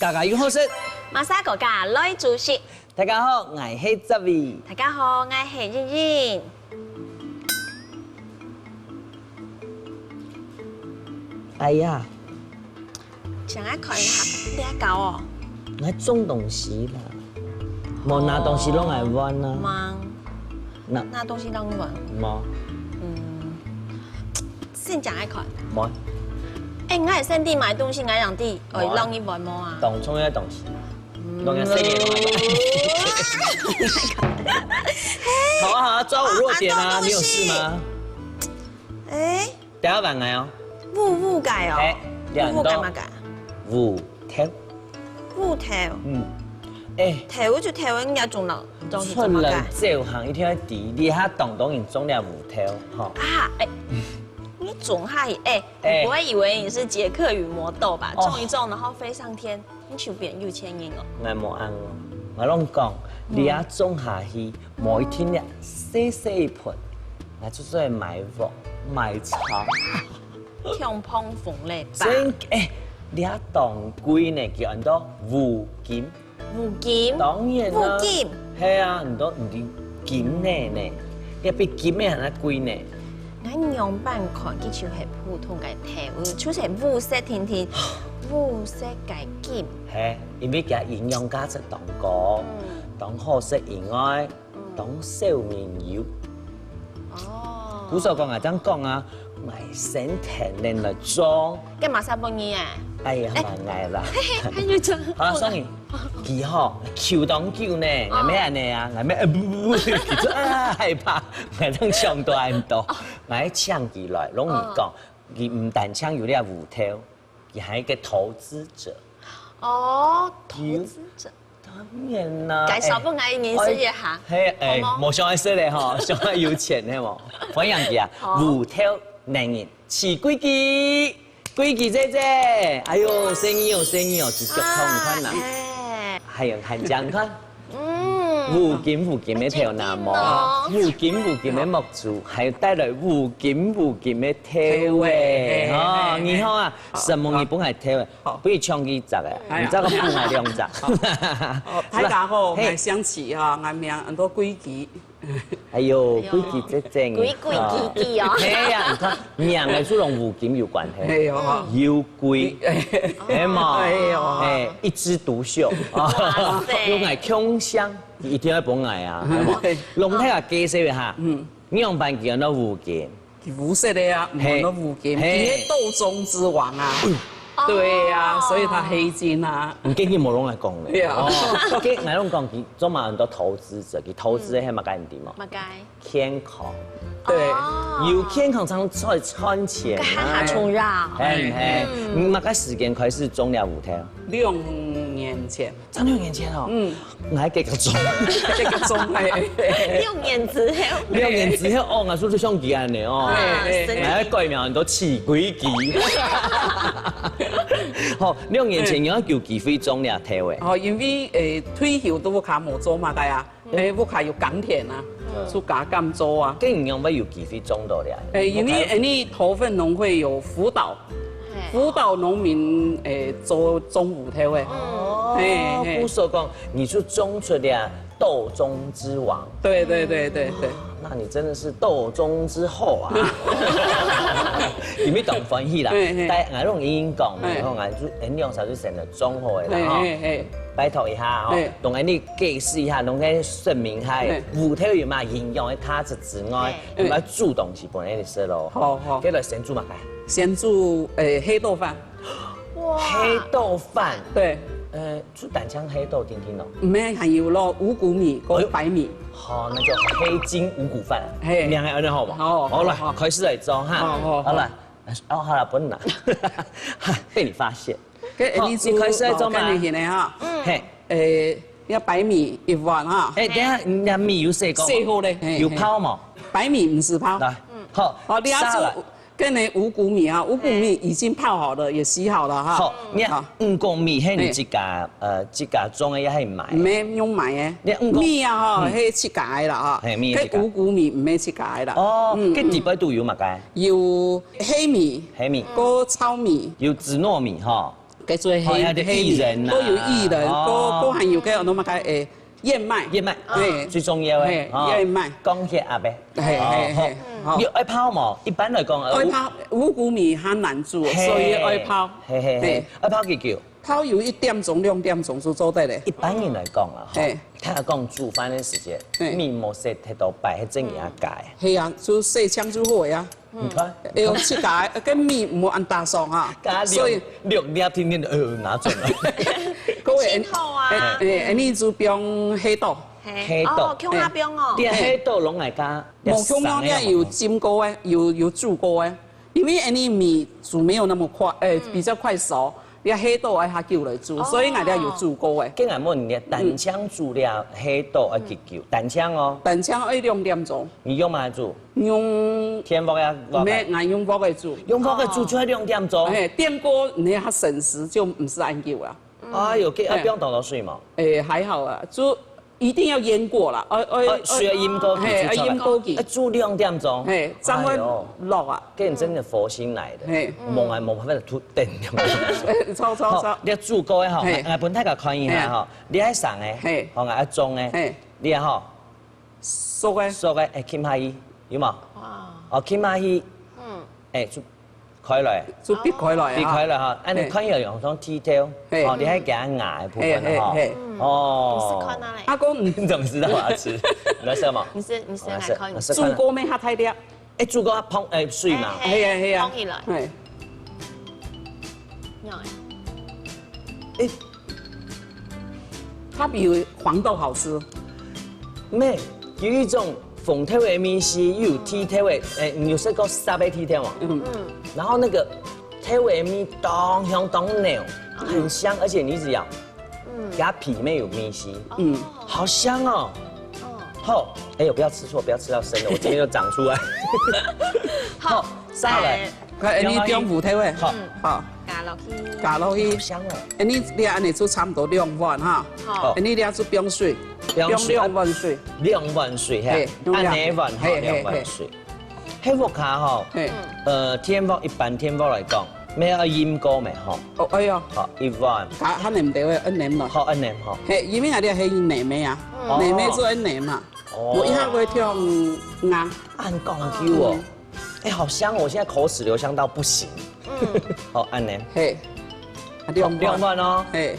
家家有好食，马莎国家来主席。大家好，我是泽伟。大家好，我是欣欣。哎呀，想爱看一下，你爱搞哦？我种东西啦，无拿东西拢爱玩啊。忙，那东西让你玩。无，先讲爱看。无。哎，我系先弟买东西，我让弟让你玩么啊？动创嘅东西，拢要生嘢拢爱玩。好啊好啊，抓我弱点啊！你有事吗？哎，等下晚来哦。雾改哦。哎，雾改嘛改？雾头。雾头。头就头，人家种了，出人走行一定要地，你遐动用种了雾头，吼。啊，哎。你种下不会以为你是杰克与魔豆吧？种一种，然后飞上天，你就变有钱人哦。我冇安哦，我拢讲，你啊种下去，每天咧洗一盆，我就做埋伏埋草。天蓬风嘞，所以你啊当归呢叫很多五金。五金？当然啦。五金？係啊，很多唔啲金呢，你比金嘅還貴呢。我樣板看，佢就係普通嘅頭，就是五色甜甜，五色嘅金。係，因為佢營養價值當高，當好食以外，當少面油。哦。古所講啊，咁講啊，咪先天然嚟裝。跟馬莎幫你啊？哎呀，蠻捱啦。還要裝？好啦，Sony，佢好求當救呢，係咩人呢啊？係咩？不，其實害怕，係當搶大唔多，係搶佢來，容易講，佢唔但搶有啲芋頭，佢係一個投資者。哦，投資者。當然啦。介紹幫我面試一下。係冇上愛識咧嗬，上愛有錢係冇。歡迎佢啊，芋頭男人似龜記。龜記姐姐，哎呦，生意哦，是腳痛看啦，係用漢江看，五金嘅條南模，五金嘅木柱，還有帶來五金嘅條誒，哦，你好啊，什麼日本係條誒，不如唱幾集誒，唔知個半係兩集。大家好，我係想起哈，我名很多龜記。哎呦，龜記真正，龜記哦，係啊，你看名嘅都同五金有關係，係啊，有龜，係嘛，一枝獨秀，用嚟強香，一定要本愛啊，係嘛，龍體啊介紹一下，你用辦叫到五金，五色的呀，很多五金，係豆中之王啊。對呀，所以他黑金啊。唔經佢冇攏來講嘅。對啊。哦，佢我攏講佢做埋很多投資者，佢投資係乜解唔掂啊？乜解？健康。對。有健康才能賺錢啊。下重繞。係。你乜解時間開始種了芋頭？6年前。真6年前哦。我喺幾個種。幾個種係。6年之後。6年之後哦，我說像佢安尼哦。我喺改名很多似龜記。好，6年前有叫機會種了頭誒。哦，因為退休都卡冇做嘛，係啊，屋卡有耕田啊，做假甘做啊。跟唔用乜要機會種到了？因為你頭份農會有輔導農民做種芋頭誒。哦，不所講，你就種出了豆中之王。對。那你真的是豆中之後啊！有咩懂歡喜啦？但係我攏已經講，然後我就應用晒就成日種好嘅啦嗬。拜託一下嗬，同你解釋一下，同你說明下，芋頭有嘛營養嘅價值之外，有冇煮東西本嚟你食咯？好。跟住先煮乜嘅？先煮黑豆飯。哇！黑豆飯。對。煮蛋漿黑豆聽聽咯。唔係，還有咯五穀米跟白米。好，那就黑金五穀飯。兩個人好嘛？好來，開始嚟做哈。好來，好了，不能拿。被你發現。你開始嚟做嘛？跟住先嚟哈。要白米1碗哈。等下，你米有洗過？洗好咧。有泡冇？白米唔是泡。來，好。好，你要煮。跟你五穀米啊，五穀米已經泡好了，也洗好了哈。好，你五穀米係你自家種嘅，也係買？唔係用買嘅。你米啊，嗬，係自家嘅啦，嗬。係米自家。五穀米唔係自家嘅啦。哦，跟地擺都有乜嘅？有黑米。黑米。個糙米。有紫糯米嗬。叫做哦有啲薏仁啊都有薏仁，哦都含有个我们个燕麦，燕麦嘿最重要嘿嘅，燕麦講血鴨嘅，嘿嘿嘿，好你愛泡冇？一般嚟講，爱泡五谷米它难煮，所以爱泡，嘿嘿嘿，愛泡幾久？泡有1點鐘、2點鐘就做得咧。一般人嚟講啊，嘿睇下講煮飯嘅時間，嘿面冇食太多白，係整嘢解。係啊，就細槍就好呀。你看，要切解，跟米唔好按大爽啊。所以6粒天天都哪種啊？青頭啊，你就用黑豆，黑豆哦，姜阿冰哦，啲黑豆攏係加，冇姜光咧有煎過誒，有煮過誒。因為你米煮沒有那麼快，比較快熟，你黑豆愛下久來煮，所以我哋有煮過誒。今日冇你蛋槍煮了黑豆要幾久？蛋槍哦，蛋槍要2點鐘，你用乜煮？用天鍋呀？咩？我用鍋嚟煮。用鍋嘅煮出嚟2點鐘。電鍋你它省時就唔是按久啦。哎呦，要不用倒水嘛？還好啊，就一定要醃過啦，需要醃過嘿，醃過去，煮2點鐘，嘿，這樣落啊，跟人真係佛心來的，嘿，冇辦法突電。錯，你煮過嘅吼，我本太個看一下吼，你喺上嘅，吼我喺中嘅，你係吼，熟嘅，熟嘅，浸下去，有冇？哦，浸下去，就開來。就別開來啊，別開來嚇，按你看有用種 detail，哦，你喺夾牙嘅部分哈，哦，你是看哪裡？阿公，你怎麼知道我要吃？你來食嘛？你是哪看？煮過咩？下太啲，煮過烹水嘛？係啊，烹起來，係，它比黃豆好吃。咩？有一種鳳頭嘅米絲，又有鐵頭嘅，你有食過沙貝鐵頭嗎？然後那個頭嘅米當香當嫩，很香，而且你只要，它皮面有米絲，好香哦。好，哎呦，不要吃錯，不要吃到生的，我今天就長出來。好，上來，你用芋頭嘅，好，加落去，好香哦。你安尼就差唔多2碗哈，好，你哋就冰水，用2碗水2碗水嚇，按2碗哈，2碗水。黑鑊卡吼，天鑊一般天鑊嚟講，咩要醃過未吼？哦，哎呀，好1碗，加下黏掉嘅，按黏落。好按黏吼。係，因為我哋係黏嘅啊，黏嘅做按黏嘛。我一下會跳硬。按講究哦，哎，好香哦！我現在口齒留香到不行。好按黏。係2碗哦。係，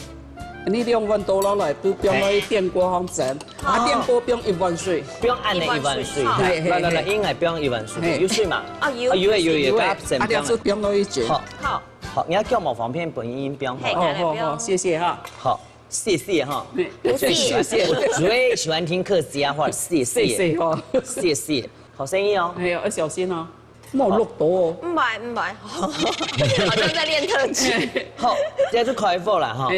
你2碗倒落來，都冰落去電鍋放蒸。啊，電鍋冰1碗水。不用按1碗水。來，應該不用1碗水。有水嘛？哦有。有，加成冰。啊，就冰落去煮。好，你要叫我方便本音冰。好，謝謝哈。好。謝謝哈，謝謝，我最喜歡聽客家話，謝謝哦，謝謝，好聲音哦，係要小心哦，冇錄到哦，唔係，好像在練特技，好，這就開火啦哈，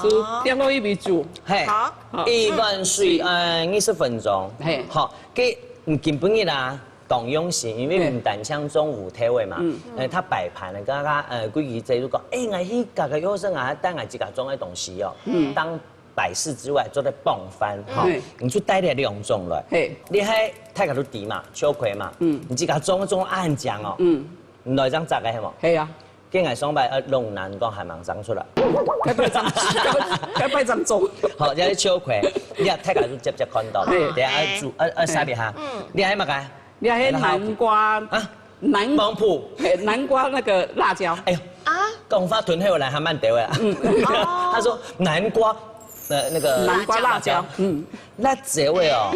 就點落去煮，好，1碗水20分鐘，好，佢基本嘅啦。當用心，因為唔但像中午體位嘛，他擺盤咧，剛剛規矩這就講，我去隔個幼生啊，帶我自家裝嘅東西哦，當擺飾之外，做啲磅飯，哈，你就帶啲2種來，你喺太個都底嘛，秋葵嘛，你自家裝暗醬哦，你來張雜嘅係冇？係啊，今日上擺龍南講係盲長出來，該擺張做，好，有啲秋葵，你啊太個都接看到，等下煮沙別下，你喺乜嘅？你還有南瓜啊，芒果，南瓜那個辣椒。哎呦啊，講法屯後來還蠻對的。他說南瓜，那個南瓜辣椒，辣椒味哦。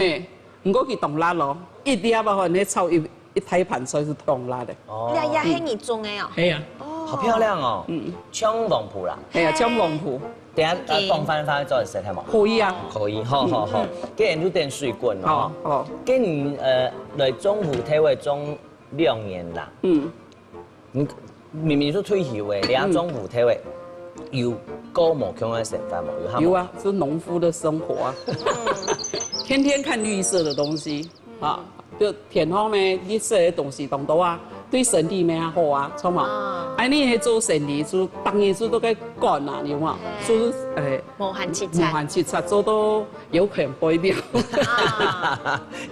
唔過佢凍辣咯，一啲啊嘛，你炒一大盤菜是凍辣的。哦，呀，係你種嘅哦。係啊。好漂亮哦。청王埔啦。係啊，청王埔。等下放翻做食係冇？可以啊，可以，好。既然都點水滾咯，好。既然來中午體會中2年啦，你明明都退休嘅，你喺中午體會有高冇強嘅食法冇？有啊，是農夫的生活啊，天天看綠色的東西啊，就田方面綠色的東西當多啊，對身體咩好啊，錯嘛？哎，你係做生意就當然就都該。干啊，你嘛，就是无限切无菜。限切菜做到有可能不一定。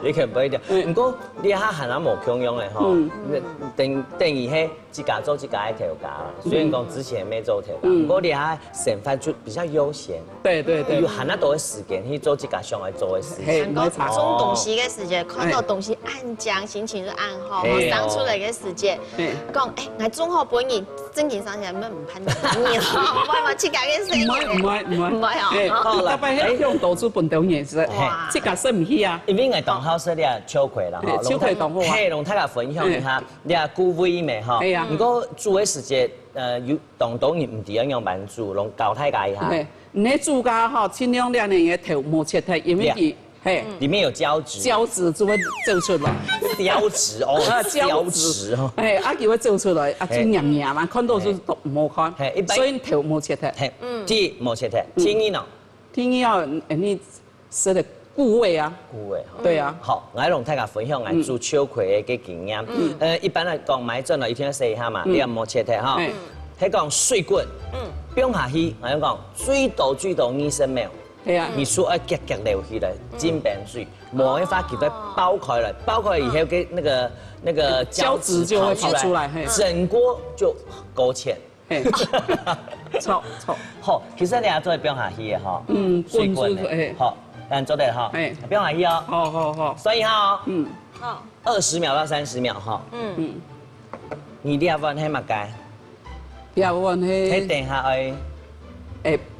你可能不一定。不过你遐汉人无共用的吼，等于迄一家做一家的调价啦。虽然讲之前没做调价，不过你遐想法就比较悠闲。对对对有。汉人多的时间去做一家上来做的事嘿情。讲种东西嘅时间，看到东西暗讲，心情就暗好，生出来嘅时间，讲我种好本意，正经上起来咩唔判你咯，唔系嘛，切家嘅事。唔系哦。特别迄用豆子本东嘢是，这个算唔起啊。因为我同好说你也秋葵啦，秋葵同好啊。嘿，同大家分享一下，你也顾味咩吼？系啊。如果煮的时间，有当然唔伫用慢煮，拢教大家一下。你煮家吼，尽量两年嘅头冇切太，因为佢嘿里面有胶质，胶质就会做出来。胶质哦，胶质哦。叫佢做出来，就黏黏嘛，看到就唔好看。所以头冇切太。第冇切太，天意呢？天意要你食的固味啊。固味。对啊。好，我同大家分享我煮秋葵嘅经验。一般来讲，买真了一定要洗一下嘛，你也冇切太哈。迄讲水滚，冰下去，我讲最多20秒。系啊，你说要夹夹流起来，浸冰水，磨一发给它包开了，包开以后给那个胶质就会跑出来，整锅就勾芡。臭。好，其实你也做冰下去的哈，水滚的，好，咱做的哈，冰下去哦，好，所以哈，好20秒到30秒哈，你第二碗黑马盖，第二碗黑等下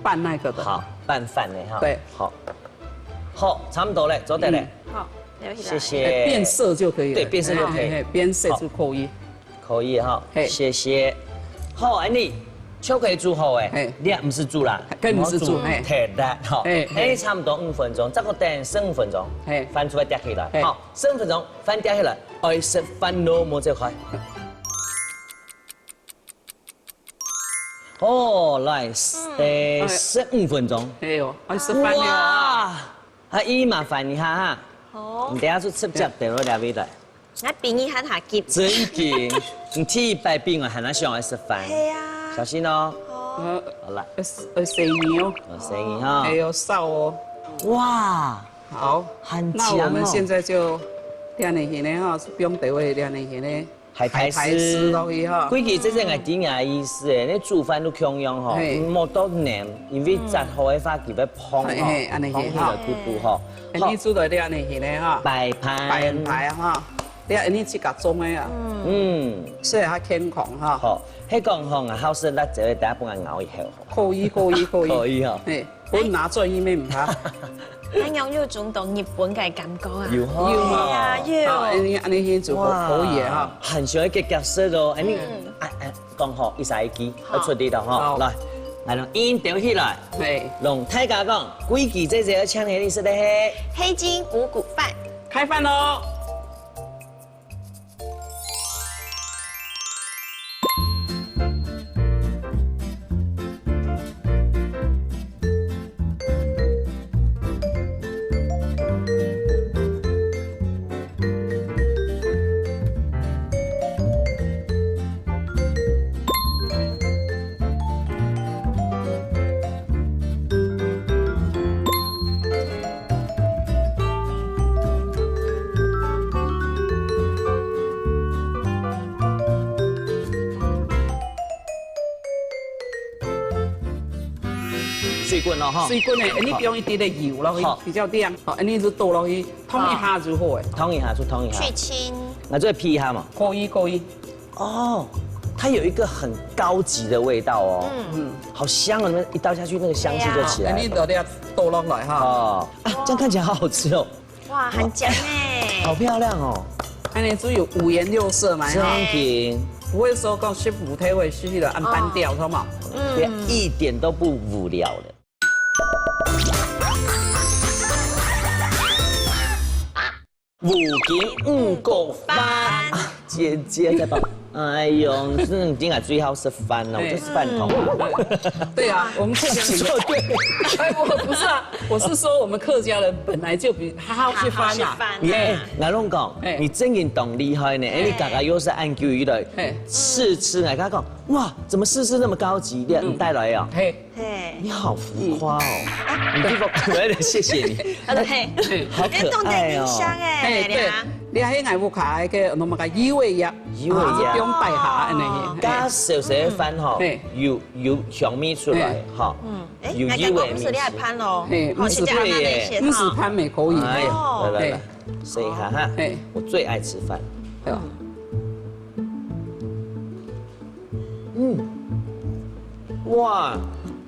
拌那个的，好。拌饭的哈，对，好，差不多嘞，做得嘞，好，谢谢，变色就可以了，对，变色就可以，变色就可以，可以哈，谢谢。好，安妮，秋葵煮好诶，你也不是煮啦，更不是煮，特辣，好，差不多5分钟，这个等15分钟，翻出来叠起来，好，15分钟翻叠起来，爱食饭咯，冇这块。哦，来，15分钟。哎呦，爱吃饭了啊！阿姨麻烦一下哈。好。你等下就吃只掉落两味来。我冰一下下急。真紧，你第一百冰啊，还能上来吃饭。系啊。小心哦。好来。生鱼哦。生鱼哈。还有烧哦。哇。好。很强哦。那我们现在就两年前呢哈，是不用得位2年前呢。海苔丝落去哈，规矩真正系点样意思诶？你煮饭都共用吼，莫多黏，因为杂好的话佢要烹吼，烹起来咕咕吼。你煮到2年前呢哈，摆盘哈，你自家种的啊，所以较健康哈。好，迄讲吼啊，好食，咱就会第一帮人熬一下。可以可以哈。本拿做伊咩唔怕。咱拥有种到日本嘅感觉啊！有嘛？有。安尼先做可以嘅哈。很喜欢嘅角色咯，安尼讲好一晒机，要出啲度吼，来，用烟调起来，用大家讲，规矩这要请你食的黑金五谷饭，开饭喽！水滚咯哈，水滚的，你不用一滴的油落去，比较凉。好，你就倒落去，烫一下就好诶。烫一下就烫一下。去腥。那再劈一下嘛。可以。哦，它有一个很高级的味道哦。好香哦！你们一倒下去，那个香气就起来了。你都要倒落来哈。哦，这样看起来好好吃哦。哇，很香哎。好漂亮哦。安尼只有5颜6色嘛。真甜。不会说讲师傅太会洗了按单调，知道吗？一点都不无聊的。5斤5谷饭，姐姐在吧？哎呦，是今晚最好吃饭了，我就是饭桶。对啊，我们客家人说对，哎，我不是啊，我是说我们客家人本来就比好吃饭啊。你我拢讲，你真人懂厉害呢，你家家又是按究于的试吃，我讲哇，怎么试吃那么高级？你带来啊？嘿，你好浮夸哦！你地方，我谢谢你。嘿，好可爱哦！哎，对。你喺外屋卡嘅，我们个鱼尾鸭，鱼尾鸭中摆下呢，加少少飯吼，有香味出來，哈，有魚味味。你係攀咯，唔是攀耶，唔是攀也可以。哎呀，來，試一下哈，我最愛吃飯。哇，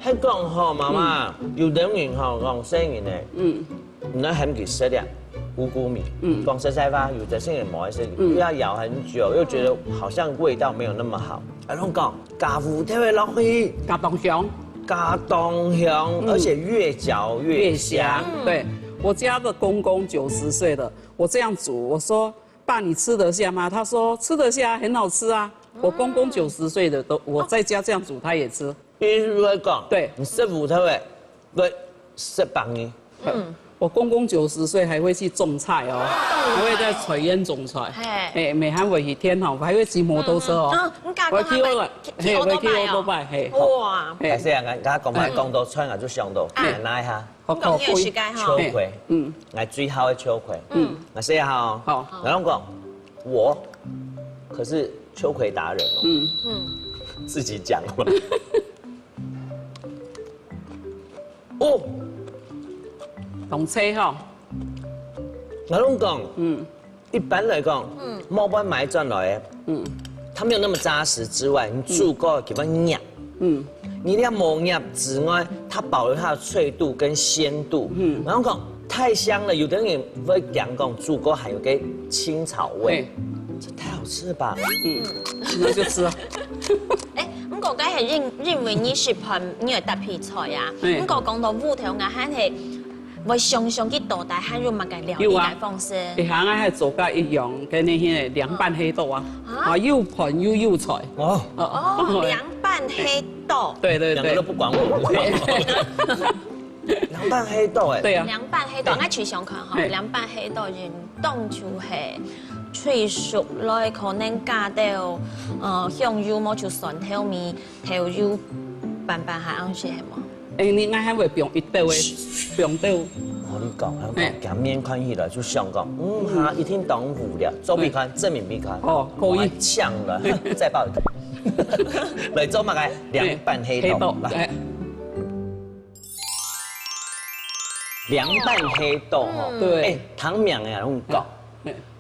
喺講吼，媽媽，有等於吼講聲音咧，唔能很幾食啲。五谷米，講實在話，有的些人冇愛食，又要咬很久，又覺得好像味道沒有那麼好。阿龍講，加胡椒落去，加冬香，加冬香，而且越嚼越香。对，我家的公公90歲了，我這樣煮，我說爸你吃得下嗎？他說吃得下，很好吃啊。我公公90歲的都，我在家這樣煮，他也吃。比如講，對，你食胡椒嘅，對，食白呢？我公公90歲還會去種菜哦，還會在採煙種菜。哎，每晚回去天后，還會騎摩托車哦。我騎我騎我拜，嘿。哇！係先啊，我講翻講到菜，我就想到奶下，講嘢時間秋葵，我最好的秋葵，我試下哈。好。然後講，我可是秋葵達人哦。自己講了。哦。同車吼，我攏講，一般來講，毛板買轉來的，它沒有那麼扎實之外，你煮過給它釀，你要磨釀之外，它保留它的脆度跟鮮度，然後講太香了，有的人會講煮過還有個青草味，這太好吃了吧？那就吃啊。咁個梗係認為你食盤你係特別菜啊，咁個講到烏頭牙肯係。我常常去倒帶漢肉物嘅料理嘅方式。你行啊，係做甲一樣，跟你迄個涼拌黑豆啊，啊又盤又幼菜。哦，涼拌黑豆。對對對，兩個都不管我。涼拌黑豆誒。對啊。涼拌黑豆，我隨想看吼，涼拌黑豆就當就係脆熟來，可能加到香油冇就蒜頭米、頭油拌拌下安是係冇。你愛還會用一豆誒，用豆。我你講，夾面看起來就想講，哈，一聽懂無聊，做必看，證明必看。哦，可以。搶了，再爆一個。來做乜嘅？涼拌黑豆。來。涼拌黑豆哦，對。唐明嘅攏講，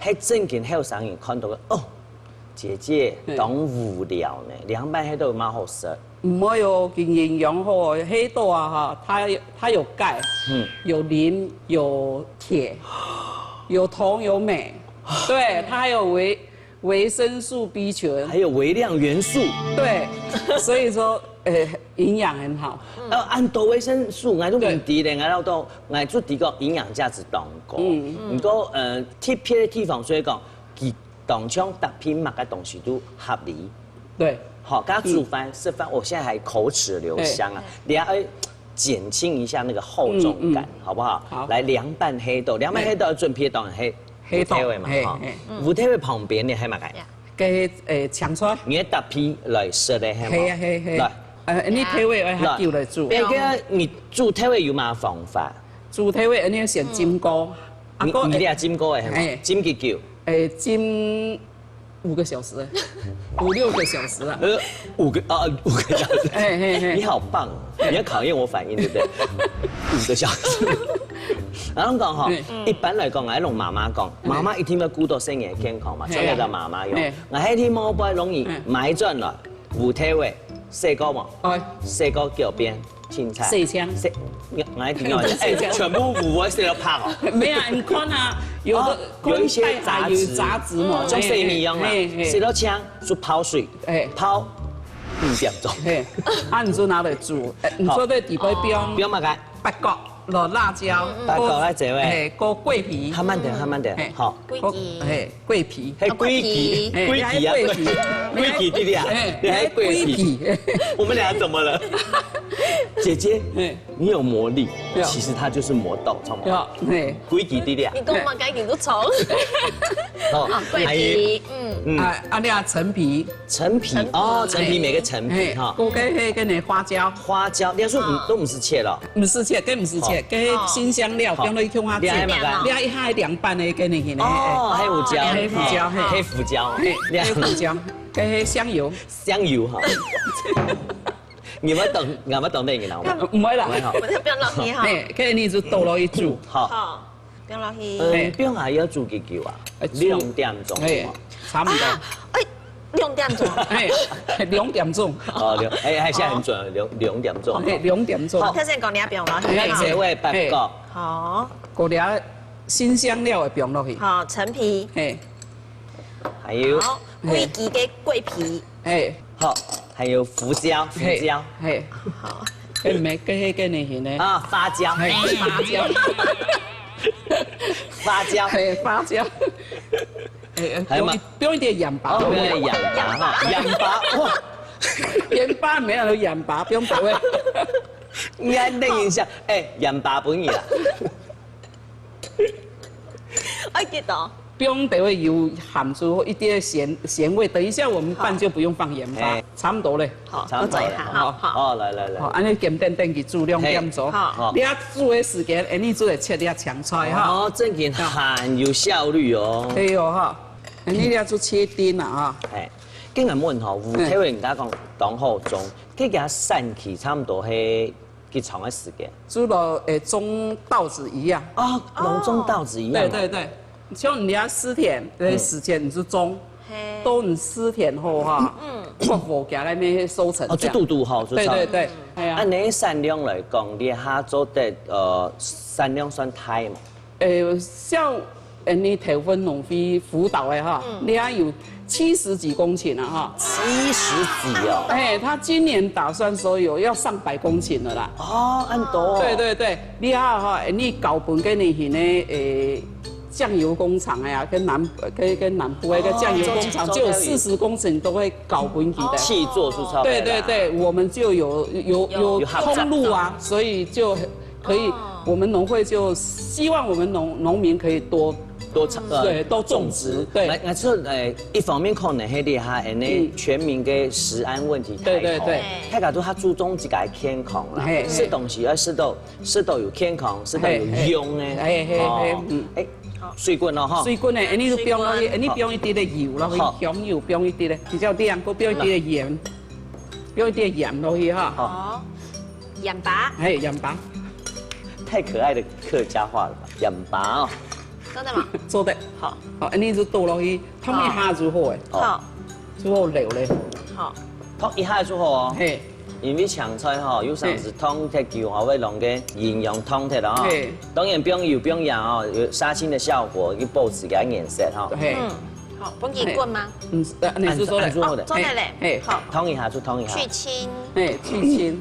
喺正經後生人看到嘅，哦，姐姐懂無聊呢，涼拌黑豆蠻好食。唔好有營養好，黑豆啊哈，它有鈣，有磷，有鐵，有銅，有鎂，對，它還有維生素 B 群，還有微量元素，對，所以說營養很好。按到維生素，我都唔知咧，我都我做啲個營養價值當高，唔過特別嘅地方，所以講，佢當場特品乜嘅東西都合理，對。好，剛剛煮飯吃飯，我現在還口齒留香啊！你要減輕一下那個厚重感，好不好？好。來涼拌黑豆，涼拌黑豆準備當黑豆味嘛，哈。烏豆味旁邊你係乜嘅？嘅長菜。你特批來食的係嘛？係啊係。來，你豆味我係叫來煮。那個你煮豆味有乜方法？煮豆味你要先煎鍋。你哋係煎鍋嘅係嘛？煎幾久？煎5個小時，5、6個小時啊！5個小時，你好棒！你要考驗我反應，對不對？5個小時。然後講哈，一般來講，我同媽媽講，媽媽一聽到顧到身體健康嘛，所以就媽媽用。我喺啲毛杯容易買轉來，烏頭味，細個嘛，細個腳邊青菜，細槍，我喺聽到，全部烏我食到拍哦。沒啊，你看啊。有一些雜質嘛，像細米一樣嘛，洗到槍就泡水，泡5點鐘。啊，你做拿來煮？你做對底杯標？標乜嘅？八角。落辣椒，八角来这位，嘿，搁桂皮，慢慢点，慢慢点，好。龟记，嘿，桂皮，嘿，龟皮，嘿龟皮啊，桂皮，龟皮弟弟啊，你还龟皮？我们俩怎么了？姐姐，你有魔力，其实它就是魔豆，知道吗？嘿，龟皮弟弟啊，你跟我们赶紧都从。哦，桂皮，你啊陈皮，陈皮哦，陈皮每个陈皮哈，搁跟那花椒，花椒，你说都不是切了，不是切，跟不是切，跟新香料，放落去向下煮，你一下凉拌的跟那个哦，黑胡椒，黑胡椒，黑胡椒，黑胡椒，跟香油，香油哈。你们懂，我们懂那个脑吗？唔会啦，我们不用落去哈。跟你就倒落去煮，好，不用落去。不用还要煮几久啊？2点钟，差不多。哎，2點鐘。2點鐘。哦，現在很準，2點鐘。2點鐘。頭先講你不用落去。這位八角。好。嗰啲新香料嘅不用落去。好，陳皮。還有。桂皮嘅桂皮。好，還有胡椒。好。跟咩？跟那些呢？啊，花椒。花椒。花椒。还有吗？不用一點鹽巴。不用鹽巴哈，鹽巴哇，鹽巴沒有鹽巴，不用調味。應該等一下，鹽巴不易啦。我記得。不用調味，有含出一點鹹味。等一下我們拌就不用放鹽巴，差不多嘞。好，我做一下。好，來。好，安尼簡單去煮2點鐘。好，你煮的時間，你煮嚟切你搶菜哈。哦，真係很有效率哦。對哦哈，你要做切丁啊哈。今日問吼，有體會人家講當好中，佢給它散去差不多係幾長嘅時間。煮到中稻子一樣。啊，籠中稻子一樣。對。像你要濕田的時間，你是種，到你濕田後哈，火架那邊收成。哦，就度好，對。按你產量來講，你下做的產量算大嘛？像你台灣農會輔導的哈，你還有70幾公頃了哈。70幾哦。他今年打算說要上100公頃了啦。哦，按多。對，你哈哈，你搞本給你呢醬油工廠呀，跟南部一個醬油工廠就有40公頃都會搞本地的氣做出超。對，我們就有通路啊，所以就可以，我們農會就希望我們農民可以多種植。對，那這一方面可能係啲哈，全民嘅食安問題太好。太搞到他注重自己健康啦，吃東西要吃到有健康，吃到有用嘅。水滾咯，哈！水滾咧，你就不用落去，你不用一啲嘅油落去，香油不用一啲咧，比較涼，不用一啲嘅鹽，不用一啲嘅鹽落去哈。好，鹽巴。鹽巴。太可愛的客家話了吧？鹽巴哦。真的嗎？做得。好，你就倒落去，湯一下就好誒。好。就好流咧。好。湯一下就好哦。因為搶菜吼，有時是湯太久吼，會弄個營養湯體啦吼。當然不用油不用鹽哦，有殺青的效果，去保持個顏色哈。好，本地滾嗎？你是做的。做的嘞。好，湯一下就湯一下。去腥。去腥。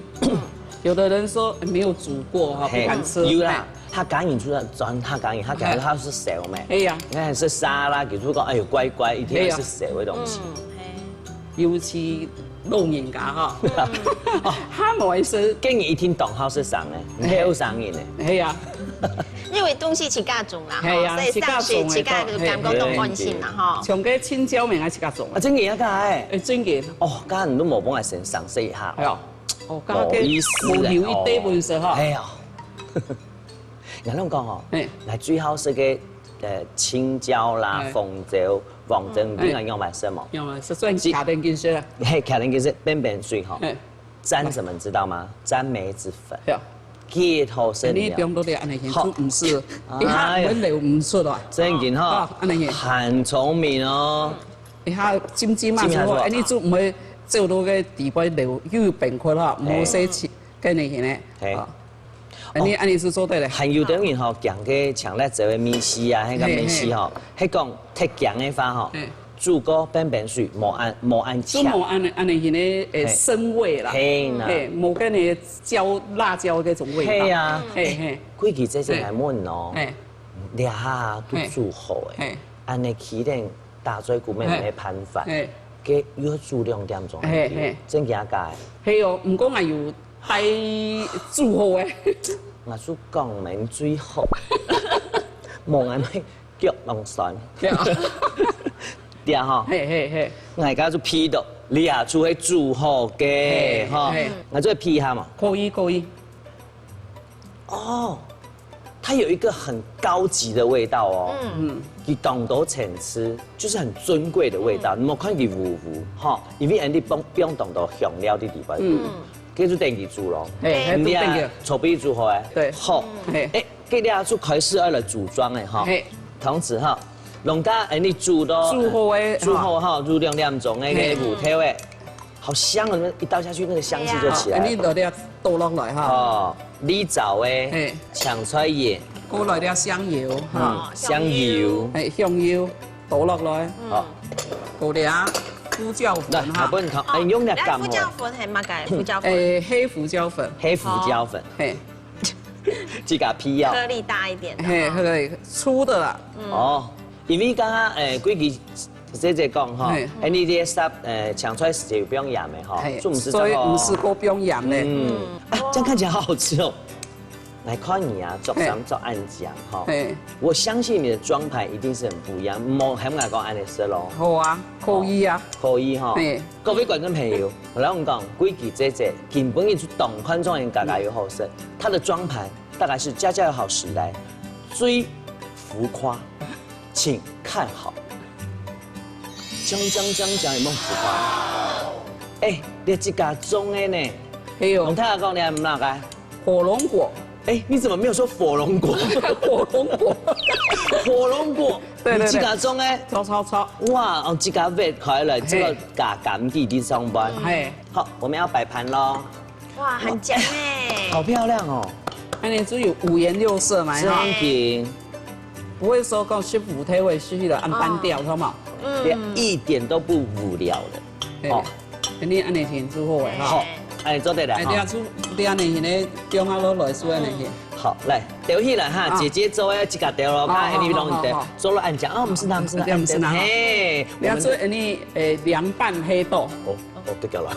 有的人說沒有煮過哈，不敢吃。有啦，它感染出來，它感染它是蛇咩？哎呀，你看是沙拉，給出講，哎呦乖乖，一定是蛇的東西。尤其。弄人家哈，他冇是，竟然一聽懂號是上嘅，你好上癮嘅。係啊，因為東西自家種啦，係啊，自家種自家就感覺到安心啦，哈。像個青椒名係自家種啊，真嘅啊，真嘅。哦，家人都冇幫我先嘗試一下。係啊，哦，家嘅冇料一堆本事哈。係啊，人哋講嗬，嗱最好是個青椒啦、鳳椒。黃正邊個用來什麼？用來是算卡丁金色。嘿，卡丁金色便便水哈。沾什麼你知道嗎？沾梅子粉。結頭生料。你不用多啲，安尼先做唔是，一下搵料唔出來。真嘅哈，很聰明哦。一下尖尖嘛，做你做唔會做到嘅地位料又有變闊啦，冇使切跟你嘅咧。安尼是做對咧。還有等於吼，講個像咧做個米絲啊，迄個米絲吼，迄講太強嘅話吼，煮过变水，无按就无按迄个生味啦，嘿，无跟你辣椒那种味道。嘿啊，嘿，规矩这来问哦，俩下都煮好诶，安尼起点大嘴骨妹妹盘饭，给约煮2点钟，真惊介。嘿哦，唔讲也有带煮好诶。我说讲明最好，无安尼脚弄酸。对哈，嘿，我家就批的，你下煮会煮好嘅，哈，我再批下嘛。可以。哦，它有一个很高级的味道哦，你讲到前吃，就是很尊贵的味道。你冇看佢糊糊，哈，因为人哋不用动到香料的地方，叫做电鱼煮咯，你啊，炒比煮好诶，对，好，给你下就开始要来组装诶，哈，同时哈。农家你煮好哈，煮2点钟那个骨头诶，好香啊！一倒下去，那个香气就起来。你落啲倒落来哈。哦，梨枣诶，抢出来盐，过来啲香油哈，香油，香油倒落来，好，过啲胡椒粉哈。用啲干胡椒粉係乜嘅？胡椒粉。黑胡椒粉。黑胡椒粉。嘿。这个皮要。颗粒大一点。嘿，那个粗的啦。哦。因为刚刚规矩姐讲哈，你啲沙抢出来时间不用盐的哈，所以唔是过不用盐的。这样看起来好好吃哦。来看你啊，做上做暗酱哈，我相信你的装牌一定是很不一样，冇喺咁讲安尼色咯。好啊，可以啊，可以哈。各位观众朋友，我来讲规矩姐根本就同款状元家家有好色，它的装牌大概是家家有好时代最浮夸。请看好，讲有冇浮夸？你这家中的呢？还有，龙太太讲你系唔哪个？火龙果。你怎么没有说火龙果？火龙果。对，你这家中呢？超。哇，我这家买开来，这个加赶弟弟上班。好，我们要摆盘喽。哇，很香哎，好漂亮哦。你只有5颜6色嘛？真品。不会说讲食腐体会失去了按单调，好冇？一点都不无聊的。哦，你安尼先煮好诶，好，安尼做得来。你安煮，你安尼迄个中下落来煮安尼去。好，来调起来哈，姐姐做诶，自家调咯，看你弄一调，做了按酱啊，不是拿，嘿，你要做你凉拌黑豆。哦，对了。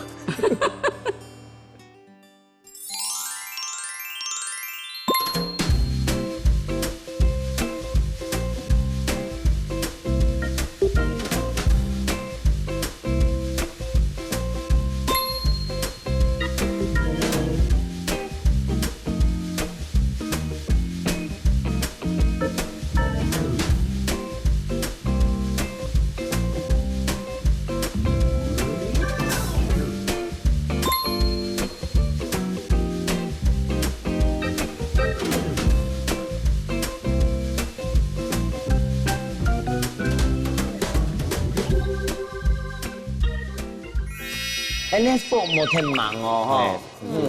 那服冇太忙哦，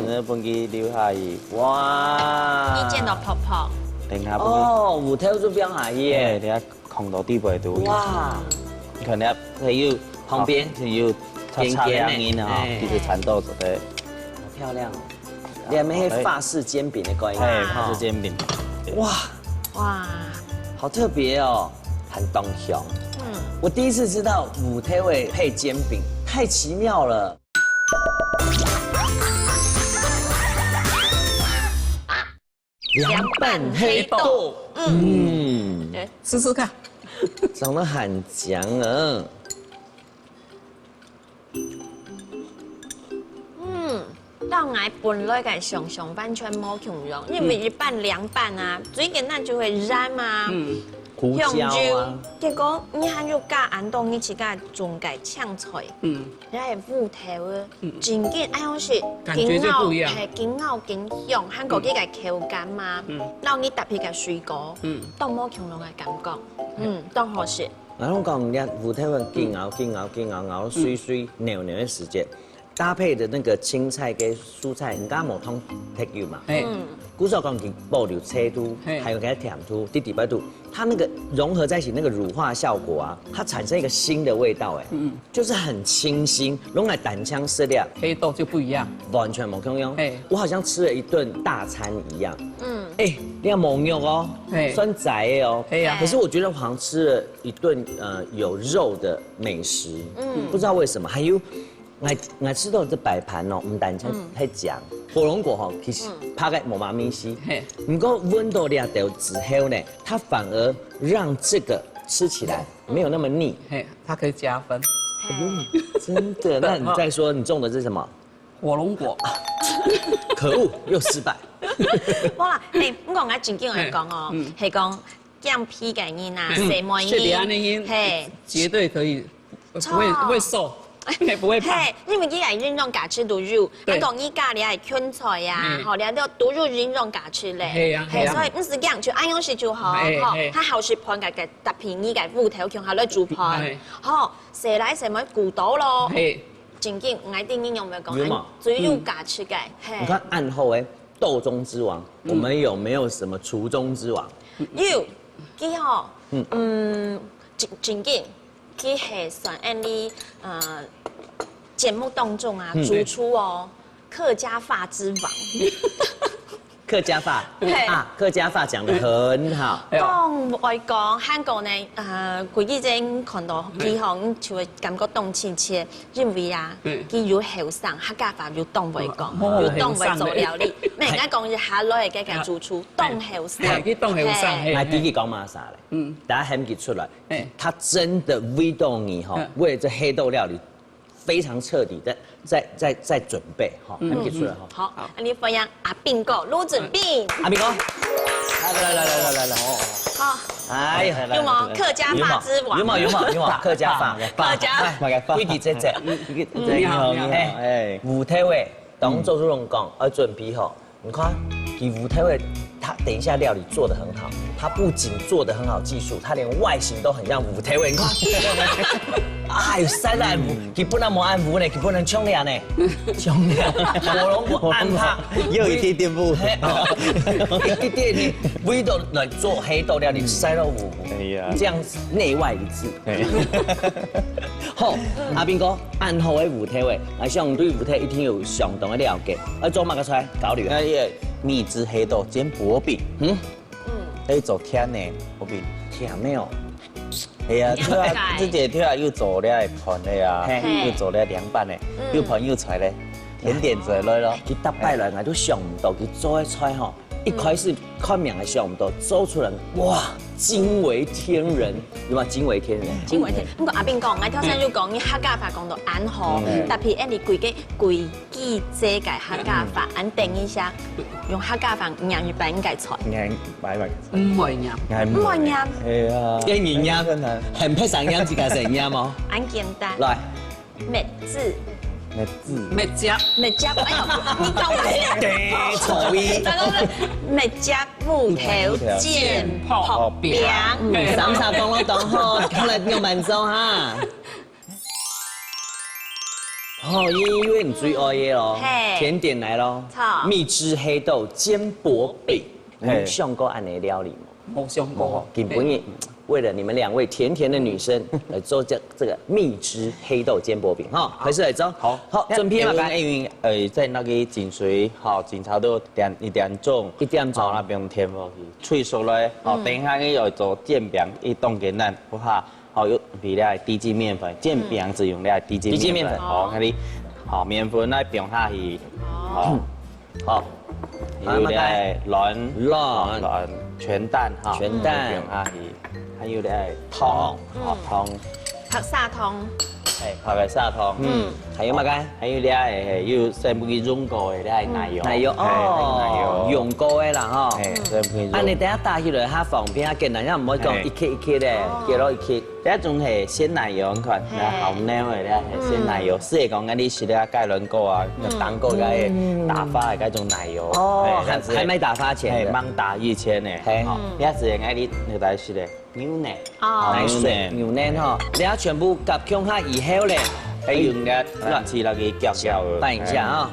那本机留下去。哇！你见到泡泡。等下哦，有跳出边下耶。等下控到地位都。哇！可能还有旁边还有边边的哈，就是蚕豆子的。好漂亮哦！你还没法式煎饼的概念。法式煎饼。哇，好特别哦，很东香。我第一次知道五体会配煎饼，太奇妙了。凉拌黑豆，试试看，长得很香啊。到我本來嘅常常完全冇共用，因為一拌涼拌啊，最簡單就會染啊，胡椒啊。結果你還要加安東一起加中介嗆菜，你係芋頭啊，真緊，哎好似緊咬係緊咬緊香，韓國幾個口感嘛，然後你搭配個水果，當冇共用嘅感覺，當好食。我講你芋頭會緊咬、水水、黏黏嘅時節。搭配的那个青菜跟蔬菜，你刚刚冇通剔油嘛？古早讲给爆油车都，还有给它甜度、滴滴白度，它那个融合在一起，那个乳化效果啊，它产生一个新的味道，哎，就是很清新，用来胆腔饲料。黑豆就不一样，完全冇空用。我好像吃了一顿大餐一样。你要蒙肉哦，酸仔哦。可是我觉得我好像吃了一顿有肉的美食。不知道为什么。还有，我吃到这摆盘哦，唔单单喺讲火龙果哈，其实拍个冇妈咪西。不过温度料掉之后呢，它反而让这个吃起来没有那么腻。它可以加分。真的？那你再说，你种的是什么？火龙果。可恶，又失败。冇啦，我讲我正经来讲哦，系讲降皮概念啊，什么音？嘿，绝对可以，不会瘦。不会胖。因为你係運動價值度肉，你講依家你係芹菜呀，好，你都多入運動價值咧。係所以唔是講就按樣式就好，它好食盤嘅特便宜嘅芋頭，強下嚟煮盤，好，食嚟食咪骨頭咯。正經，我哋應用咪講，最有價值嘅。你看案後哎，豆中之王，我們有沒有什麼廚中之王？有，幾好，正經。佢係算按你節目當中啊，煮出哦客家飯之王。客家飯啊，客家飯講得很好。講外講香港呢，佢已經看到佢行就會感覺動親切，因為啊，佢有後生客家飯要當會講，要當會做料理。咩人家講一下攞嚟嘅煮出當後生，佢當後生。來弟弟講馬啥嘞？大家喊佢出來，他真的味道你哈，為了這黑豆料理非常徹底在準備哈，喊佢出來哈。好，你分享阿炳哥盧子炳。阿炳哥，來，好。哎呀，有冇客家飯之王？有冇客家飯？客家飯，quý姐姐，你好，芋頭味，當周主任講，準備好，你看，芋頭味，他等一下料理做得很好，他不僅做得很好技術，他連外形都很像芋頭味，你看，哎呦，塞來芋，佢不能冇按芋呢，佢不能沖涼呢，沖涼，火龍果按它，又一點點不，一點點味道來做黑豆料理，塞到芋，這樣內外一致。好，阿炳哥，按好嘅芋頭味，我希望對芋頭一定有相當嘅了解，做乜個出來考慮啊？蜜汁黑豆煎薄餅，可以做甜的薄餅，甜咩哦？係啊，即係聽下又做咧盤的啊，又做咧涼拌的，又盤又菜咧，甜點之類咯。佢搭擺來我都想唔到，佢做嘅菜吼，一開始看名係想唔到，做出來哇，驚為天人，有冇驚為天人？驚為天。不過阿炳講，我頭先要講，你客家話講到安好，特別按你規矩這個客家話，按定一下，用客家話釀一版嘅菜。擺埋。唔會釀。唔會釀。係啊。一年釀，係唔配上釀自家成釀冇？按簡單。來，蜜汁。蜜汁，哎呦，你講嚟嘅錯味。蜜汁芋頭煎薄餅。三十講咯，當好，後來用慢走哈。哦，因為你最愛嘅咯，甜點來咯，蜜汁黑豆煎薄餅，你上過按呢料理嗎？冇上過。根本也為了你們兩位甜甜的女生來做這個蜜汁黑豆煎薄餅哈，開始來做。好，準備嘛，因為在那個淨水好，淨差不多1點鐘，那邊添落去，脆熟咧，好，等下你要做煎餅，一凍給咱，不怕，好有比咧低筋麵粉，煎餅只用咧低筋麵粉，好，嗰啲好麵粉來餅下去，好，有咧卵全蛋哈，全蛋餅下去。還有咧湯，湯，白砂湯，白砂湯，還有乜嘅？還有咧要全部去溶過嘅咧奶油，奶油哦，溶過嘅啦嗬。按你等下打起來，下方便下簡單，因為唔可以講一克一克咧，幾多一克？第一種係鮮奶油，你看，好嫩嘅咧係鮮奶油，是係講緊啲是咧芥倫果啊，蛋糕嘅打發嘅嗰種奶油。哦，還沒打發前，盲打以前嘅，你係是係啲那個是咧。牛奶，牛奶哈，然後全部夾強下以後咧，用咧乱起那个搅搅的。拌一下啊。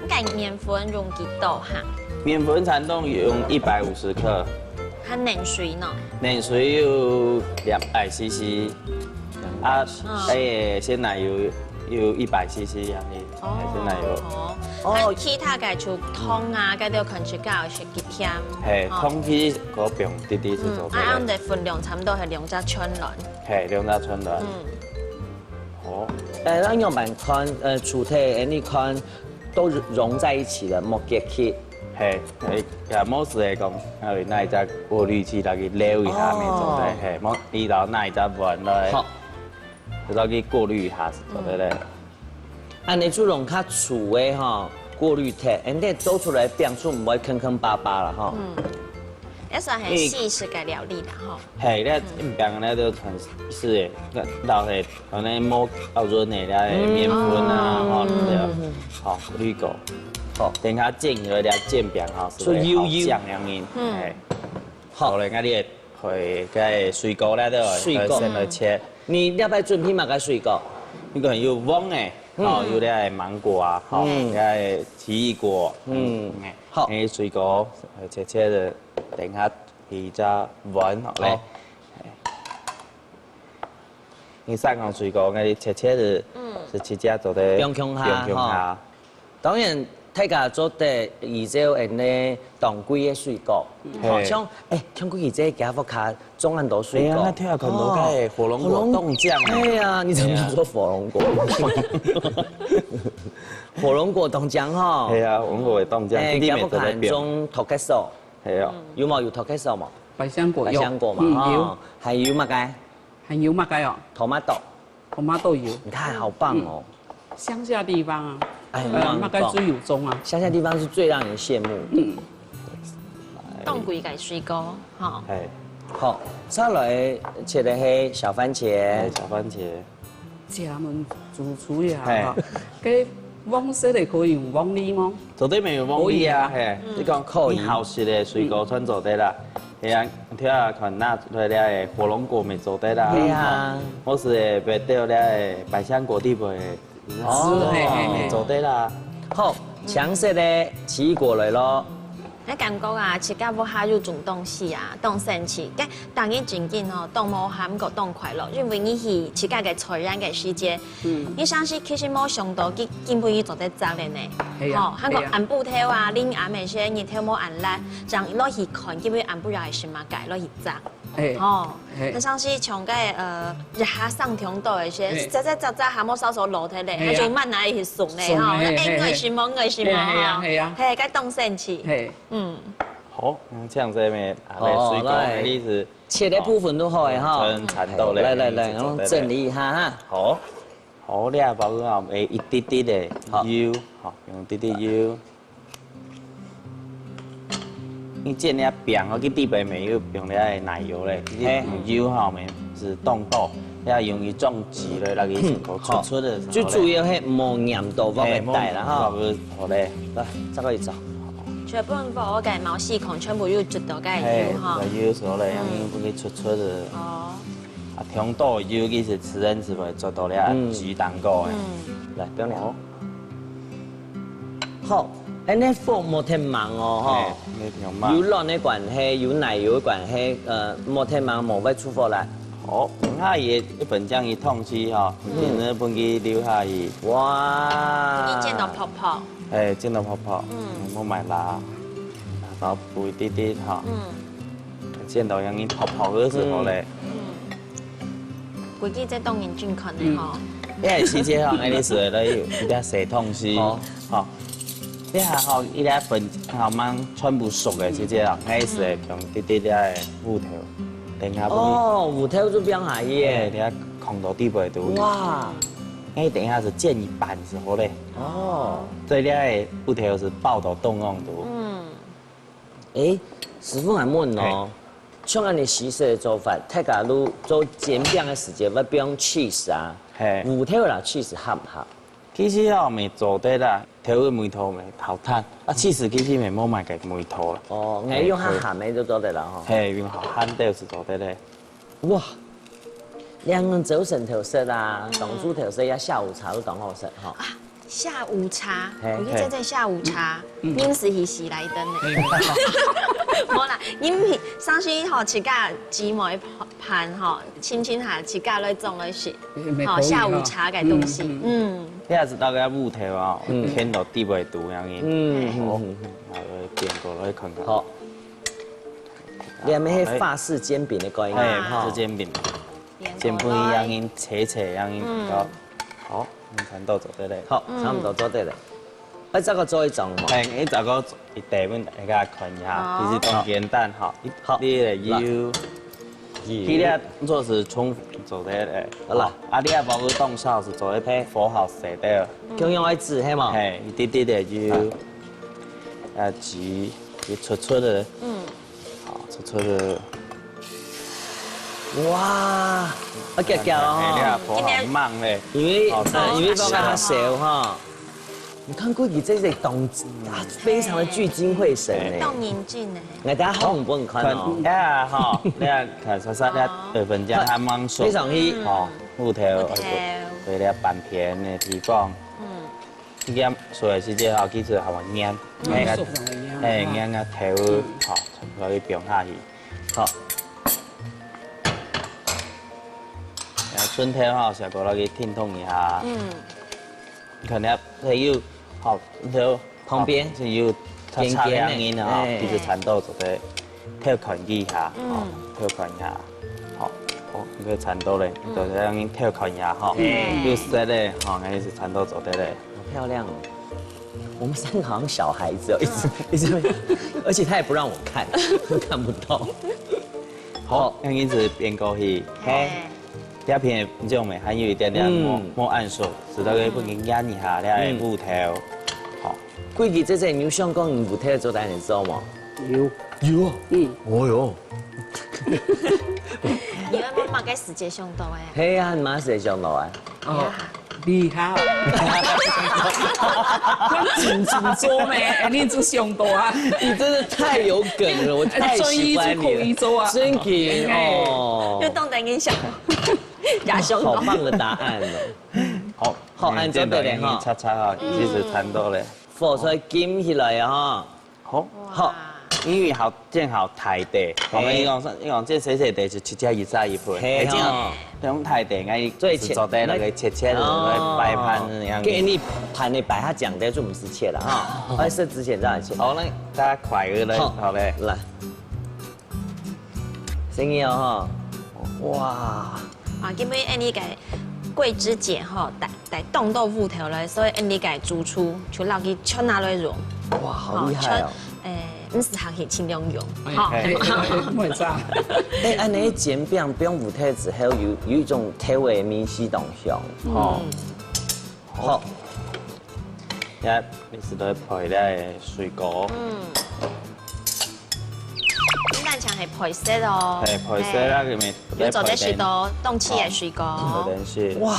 改面粉用几多哈？面粉蚕豆用150克，它冷水呢？冷水有200cc，鲜奶油有100cc 啊，鲜奶油。哦，其他嘅就汤啊，嗰啲可能較食幾甜。嘿，湯起嗰邊啲啲是做。啱嘅分量差唔多係2隻春輪。嘿，2隻春輪。好。咱用板看，主體你看都融在一起的，冇結起。嘿，冇事嚟講，因為那一隻過濾器來去撩一下咪做得，嘿，冇呢度那一隻碗來，就來去過濾一下做得咧。安尼就用較粗的哈過濾鐵，安尼做出來變出唔會坑坑巴巴啦哈。一算係西式嘅料理啦哈。係咧，一邊咧都全是嘅，到係可能冇熬潤嘅咧麵粉啊，吼，好濾過，好，等下煎咗啲煎餅哈，是會好醬樣嘅，係。好咧，我哋去嘅水果咧都先嚟切。你了解準備嘛個水果？呢個有黃嘅。哦，有啲係芒果啊，好，有係奇異果，好，啲水果切切的，等下皮渣穩好咧。你三個水果，嗰啲切切的，是切切做得冰強下，當然大家做得而且人哋當歸嘅水果，像像佢而且加福卡種很多水果。哎呀，聽下很多嘅火龍果凍醬。哎呀，你怎麼說火龍果？火龍果凍醬哈。係啊，火龍果嘅凍醬。加福卡種托吉索。係啊。有冇托吉索冇？百香果有。百香果嘛，有。還有乜嘅？還有乜嘅哦？tomato有。你看，好棒哦。鄉下地方啊。乜嘅最有種啊？鄉下地方是最讓人羨慕。凍幾個水果，哈。係。好，再來切的係小番茄。小番茄。家門主廚呀，嘅黃色的可以用黃梨嗎？做得咪有黃梨啊，係。你講可以好食的水果全做得啦。係啊，睇下看那出來嘅火龍果咪做得啦。係啊。我是白掉咧百香果地杯。哦，做得啦。好，橙色的奇異果嚟咯。你感覺啊，自家要下要種東西啊，當神奇。嘅，當然真緊吼，當冇喊個當快樂，因為你是自家嘅財產嘅世界。你相信其實冇想到，佢根本要做得責任呢。吼，韓國按布頭啊，恁按那些日頭冇按啦，將攞去看，基本按不了係什麼解，攞去責。哦，那像是像個日下上條道嘅些，扎下冇收樓梯咧，佢就慢來去送咧，吼，愛什麼，係該當神奇。好，這樣子咪，水果嘅意思，切的部分都好嘅哈。蠶豆咧，來，我整理一下哈。好，好，你啊包括啊，一啲啲嘅油，好，用啲啲油。你煎咧餅，我去地北沒有用咧奶油咧，用油哈咪是凍豆，要用一種籽咧那個出出的。最主要係冇鹽度方面帶啦哈。好咧，來，再可以走。全部我嘅毛細孔全部要絕到嘅油哈。油所咧，讓佢出出的。哦。啊，紅豆油其實吃人是會做到咧雞蛋糕嘅。來，不用了。好。誒，你火冇太忙哦，嗬，有卵嘅關係，有奶油嘅關係，冇太忙，冇會出火來。好，下嘢一份醬一燙起嗬，然後半記留下去。哇！你煎到泡泡。誒，煎到泡泡。冇埋辣，然後補一啲啲嗬。煎到讓你泡泡嘅時候咧。估計這當然均衡嘅嗬。因為時節嗬，嗰啲時咧有一啲洗燙絲，嗬。你下後一啲粉後慢全部熟嘅時節啦，開始用啲啲啲芋頭，等下哦，芋頭就變下嘢，你睇控到地步都。哇！誒，等下是煎一半時候咧。哦。這啲芋頭是爆到凍樣度。誒，師傅還問哦，像我哋西式嘅做法，睇假如做煎餅嘅時節，要不用 cheese 啊？係。芋頭啦 cheese 合唔合？其實我咪做得啦，頭嘅梅頭咪好攤，啊其實其實咪冇買嘅梅頭啦。哦，我用下鹹味就做得啦，嗬。係用鹹豆是做得咧。哇！两人早晨特色啦，上午特色呀，下午茶都当好食哈。下午茶，嘿我去这下午茶，恁是喜来登的。无啦，恁上次吼吃甲芝麻盘吼，轻轻下吃甲来种来食，吼下午茶嘅东西，嗯。你也是到个木头啊，天到地袂堵样嘅，好，然后变过来看看。好，你咪迄法式煎饼的概念哎，哈是。煎饼，煎饼一样嘅，切切样嘅，好，全都做得嚟。好，差唔多做得嘞。哎，这个做一种嘛。係，你就個一地本大家看一下，其實都簡單哈。好你嚟要，佢咧做是重做得嚟。好啦，啊，你也包括凍sau是做一批火好食的。咁樣愛煮係嘛？係，一啲啲嚟要，煮要出出的，好出出的。哇，啊夾夾你啊哦，火好猛咧。因為好因為幫它熟哈。你看過去這些動啊，非常的聚精會神呢。動凝靜呢？我大家好唔唔看哦，你啊哈，你啊看實實你2分鐘還蠻熟。非常稀。哦，木頭，對咧半片的提供。呢啲所謂是啲後幾次係話醃，醃個頭，好，可以變下去。好，然後春天哈，小哥落去聽通一下。可能係要，好，就旁邊就要擦擦兩邊啊，其實產到就得跳近一下，哦，跳近一下，好，好，呢個產到咧，就兩邊跳近一下，哈，要識咧，哈，呢是產到做得咧。好漂亮哦。我們三個好像小孩子哦，一直，而且他也不讓我看，看不到。好，咁一直變過去，嘿。第一片這種咪還有一點點冇按熟，直到佢不經壓一下，你係木頭，好。貴記這你有想講你舞台做單你知道嗎？有，有啊，哦喲，你要媽媽嘅時間上到誒。係啊，你媽誰想到啊？哦，厲害！我真真做咩？你做上多啊？你真的太有梗了，我太喜歡你了。真嘅哦，要懂得影響，也上到。好棒的答案哦。好，按照對咧哈。擦擦哈，其實產到咧。放出來煎起來啊哈。好，因為好正好台地，我們伊講這細細地就切切一扎一盤，係啊，用台地愛最做得那個切切的擺盤那樣。給你盤你擺下講的就不是切了哈，而是之前這樣切。好嘞，大家快樂嘞，好嘞，來，聲音哦哈，哇，啊，因為你個桂枝節吼，帶凍豆腐頭來，所以你個煮出就落去穿哪來用？哇，好厲害哦！唔是客氣，盡量用。好，冇錯。哎，按你煎餅不用舞台之後有一種特味的米絲東香，哦，好。一你是都配咧水果，咱像係配色咯，係配色啦，佢咪要做啲許多凍切嘅水果。有陣時，哇，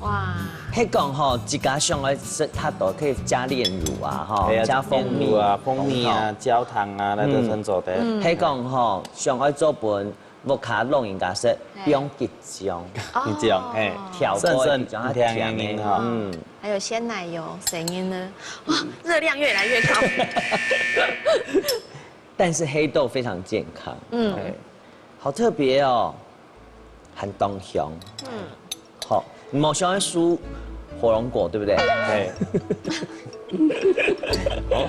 哇！迄講吼，一家上來食較多可以加煉乳啊，吼，加蜂蜜啊、蜂蜜啊、焦糖啊，那都算做得。迄講吼，上愛做本木卡弄人家食，不用結漿，你這樣，哎，調過順讓它甜甜甜哈。還有鮮奶油，聲音呢？哇，熱量越來越高。但是黑豆非常健康，好特別哦，很東香，好，你冇想要輸火龍果對不對？對。好，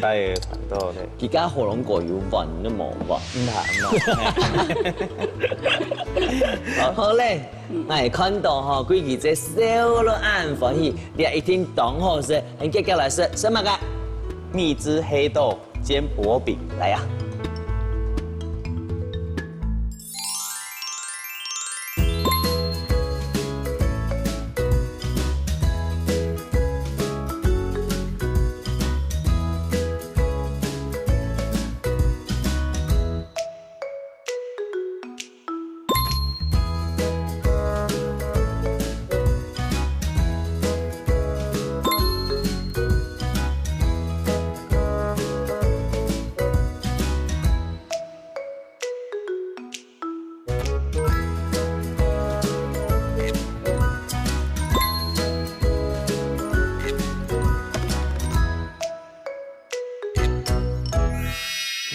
大約差不多咧。而家火龍果有雲都冇喎。好嘞，我係看到哈，規矩這燒了暗歡喜，你一定懂好是，你接下來是什麼個？蜜汁黑豆煎薄餅，來呀。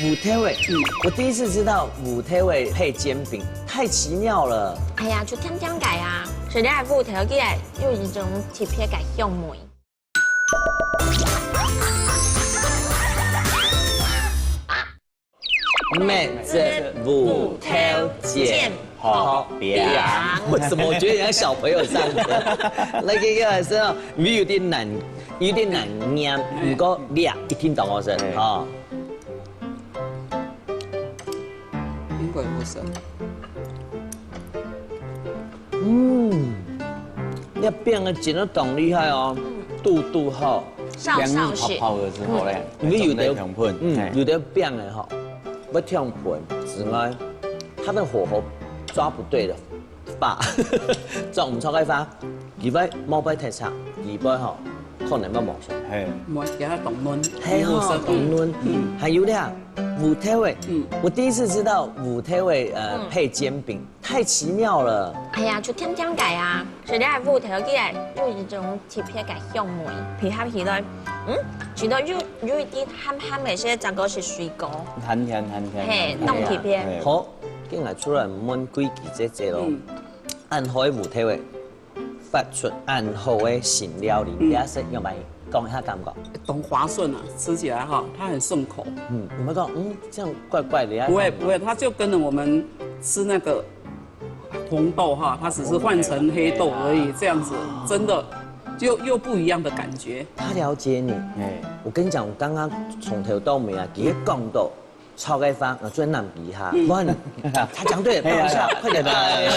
五条尾，我第一次知道五条尾配煎饼，太奇妙了。哎呀，就甜甜解啊，除了係芋頭之外，有一種特別嘅香味。妹子五条煎好饼，为什么我觉得像小朋友唱歌？那个是哦，有点难念，不过你啊一听懂我声哦。应该不是。你饼的煎得懂厉害哦，肚好，少血。泡的之后呢，你有的香喷，有的饼的哈，不香喷之外，它的火候抓不对的把，做唔错嘅話，而家冇俾太差，而家吼可能冇冇錯。嘿，我给它冻嫩，係哦，凍嫩，還有咧五條尾，我第一次知道五條尾配煎餅，太奇妙了。哎呀，就甜甜解啊，除了係芋頭之外，有一種特別嘅香味，配合起來，除咗有一啲鹹嘅些，就嗰是水果，鹹甜，嘿，弄特別。好，今日出來問幾句這咯，暗號嘅五條尾發出暗號嘅新料理，你阿識有冇講一下感覺？懂滑順啊，吃起來哈，它很順口。有冇講這樣怪怪的呀？不會，它就跟着我們吃那個紅豆哈，它只是換成黑豆而已，這樣子真的就又不一樣的感覺。他了解你，我跟你講，我剛剛從頭到尾啊，幾個講到超開發，我最難比他，不然他講對了，幫我笑，快點來，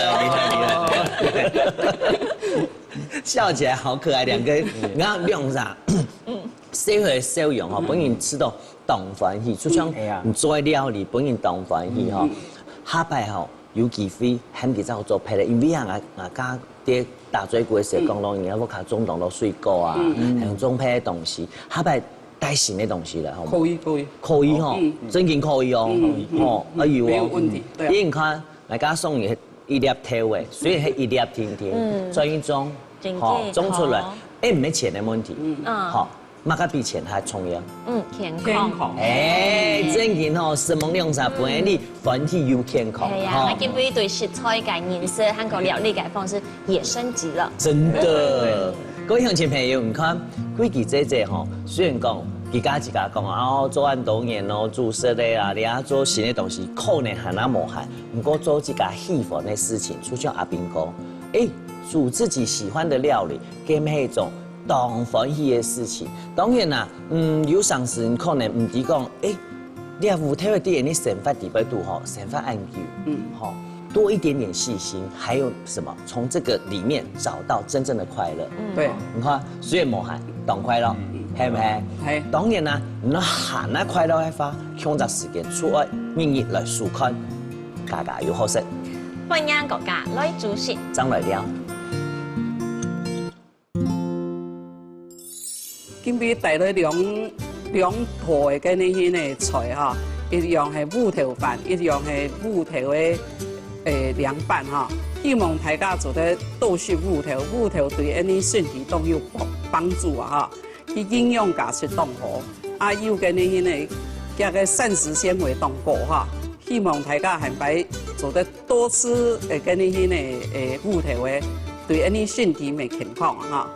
笑起來好可愛，兩個，你看亮啥？社會笑容哦，本人吃到當歡喜，就像你做料理，本人當歡喜吼，下擺吼有機會喊佢走做配咧，因為啊家啲大嘴骨嘅時候講到，然後我卡種當到水果啊，還有種配嘅東西，下擺帶新嘅東西啦，可以，可以吼，真件可以哦，哦，哎呦，沒有問題。你看，大家送你一粒條尾，所以係一粒甜甜，轉一種，好種出來，誒唔係錢嘅問題，好。馬甲比錢還重要。健康。哎，真健康，什麼用啥本你身體又健康。係啊，我見佢對食材嘅認識，韓國料理嘅方式也升級了。真的，各位鄉親朋友，你看規矩姐姐吼，雖然講自家講啊，做按導演咯，做設計啦，你啊做新嘅東西，可能還那無限，不過做自家喜歡嘅事情，就像阿斌哥，煮自己喜歡的料理，給每一種。當歡喜嘅事情，當然啦，有上時可能唔止講，你係五條嘅啲嘢，你成發地擺度吼，成發按鈕，好，多一點點細心，還有什麼？從這個裡面找到真正的快樂。對，你看，雖然無限，當快樂，係唔係？係。當然啦，你行那快樂嘅話，控制時間出來，明日來數看，家家有好食。歡迎國家來煮食，爭來了。今邊帶了兩坨嘅嗰啲嘅菜哈，一樣係芋頭飯，一樣係芋頭嘅涼拌哈。希望大家做得多食芋頭對呢身體都有幫助啊哈。佢營養價值當好，啊有嘅呢啲嘅個膳食纖維當高哈。希望大家係擺做得多吃嗰啲嘅芋頭嘅，對呢身體咪健康啊哈。